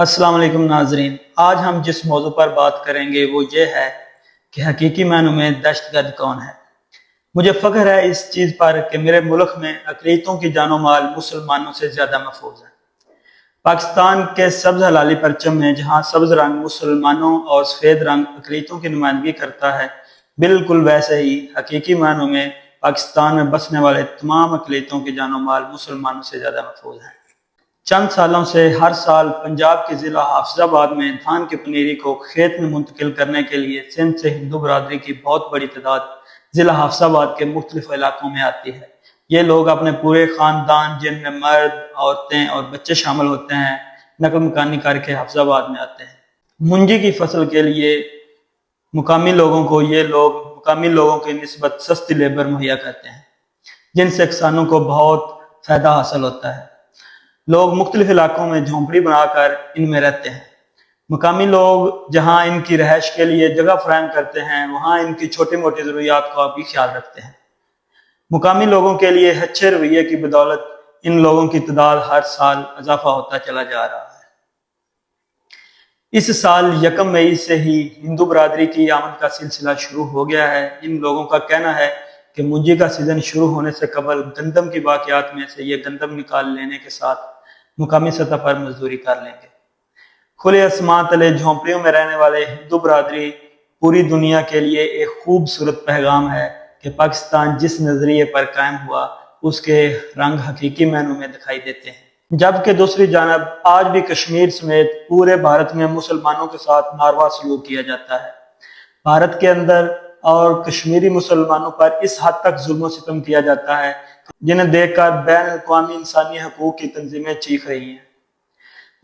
السلام علیکم ناظرین، آج ہم جس موضوع پر بات کریں گے وہ یہ ہے کہ حقیقی معنوں میں دہشت گرد کون ہے۔ مجھے فخر ہے اس چیز پر کہ میرے ملک میں اقلیتوں کی جان و مال مسلمانوں سے زیادہ محفوظ ہے۔ پاکستان کے سبز ہلالی پرچم میں جہاں سبز رنگ مسلمانوں اور سفید رنگ اقلیتوں کی نمائندگی کرتا ہے، بالکل ویسے ہی حقیقی معنوں میں پاکستان میں بسنے والے تمام اقلیتوں کی جان و مال مسلمانوں سے زیادہ محفوظ ہیں۔ چند سالوں سے ہر سال پنجاب کے ضلع حافظ آباد میں دھان کی پنیری کو کھیت میں منتقل کرنے کے لیے سندھ سے ہندو برادری کی بہت بڑی تعداد ضلع حافظ آباد کے مختلف علاقوں میں آتی ہے۔ یہ لوگ اپنے پورے خاندان، جن میں مرد، عورتیں اور بچے شامل ہوتے ہیں، نقل مکانی کر کے حافظ آباد میں آتے ہیں۔ منجی کی فصل کے لیے مقامی لوگوں کی نسبت سستی لیبر مہیا کرتے ہیں، جن سے کسانوں کو بہت فائدہ حاصل ہوتا ہے۔ لوگ مختلف علاقوں میں جھونپڑی بنا کر ان میں رہتے ہیں۔ مقامی لوگ جہاں ان کی رہائش کے لیے جگہ فراہم کرتے ہیں، وہاں ان کی چھوٹی موٹی ضروریات کا بھی خیال رکھتے ہیں۔ مقامی لوگوں کے لیے اچھے رویے کی بدولت ان لوگوں کی تعداد ہر سال اضافہ ہوتا چلا جا رہا ہے۔ اس سال 1 مئی سے ہی ہندو برادری کی آمد کا سلسلہ شروع ہو گیا ہے۔ ان لوگوں کا کہنا ہے کہ منجی کا سیزن شروع ہونے سے قبل گندم کی باقیات میں سے یہ گندم نکال لینے کے ساتھ مقامی سطح پر مزدوری کر لیں گے۔ کھلے آسمان تلے جھونپڑیوں میں رہنے والے ہندو برادری پوری دنیا کے لیے ایک خوبصورت پیغام ہے کہ پاکستان جس نظریے پر قائم ہوا اس کے رنگ حقیقی معنوں میں دکھائی دیتے ہیں۔ جبکہ دوسری جانب آج بھی کشمیر سمیت پورے بھارت میں مسلمانوں کے ساتھ ناروا سلوک کیا جاتا ہے۔ بھارت کے اندر اور کشمیری مسلمانوں پر اس حد تک ظلم و ستم کیا جاتا ہے جنہیں دیکھ کر بین الاقوامی انسانی حقوق کی تنظیمیں چیخ رہی ہیں۔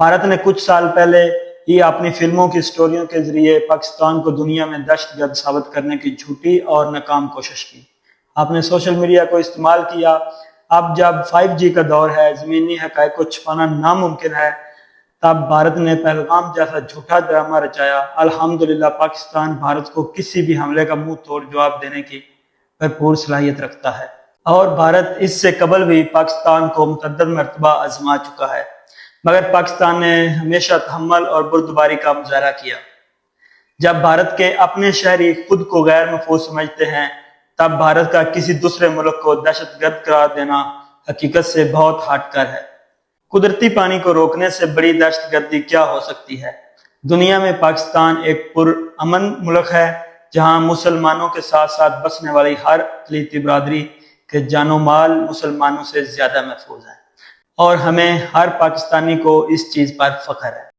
بھارت نے کچھ سال پہلے ہی اپنی فلموں کی سٹوریوں کے ذریعے پاکستان کو دنیا میں دہشت گرد ثابت کرنے کی جھوٹی اور ناکام کوشش کی۔ آپ نے سوشل میڈیا کو استعمال کیا۔ اب جب 5G کا دور ہے، زمینی حقائق کو چھپانا ناممکن ہے، تب بھارت نے پہلگام جیسا جھوٹا ڈرامہ رچایا۔ الحمدللہ پاکستان بھارت کو کسی بھی حملے کا منہ توڑ جواب دینے کی بھرپور صلاحیت رکھتا ہے، اور بھارت اس سے قبل بھی پاکستان کو متعدد مرتبہ آزما چکا ہے، مگر پاکستان نے ہمیشہ تحمل اور بردباری کا مظاہرہ کیا۔ جب بھارت کے اپنے شہری خود کو غیر محفوظ سمجھتے ہیں، تب بھارت کا کسی دوسرے ملک کو دہشت گرد قرار دینا حقیقت سے بہت ہٹ کر ہے۔ قدرتی پانی کو روکنے سے بڑی دہشت گردی کیا ہو سکتی ہے؟ دنیا میں پاکستان ایک پرامن ملک ہے جہاں مسلمانوں کے ساتھ ساتھ بسنے والی ہر اقلیتی برادری کے جان و مال مسلمانوں سے زیادہ محفوظ ہے، اور ہمیں ہر پاکستانی کو اس چیز پر فخر ہے۔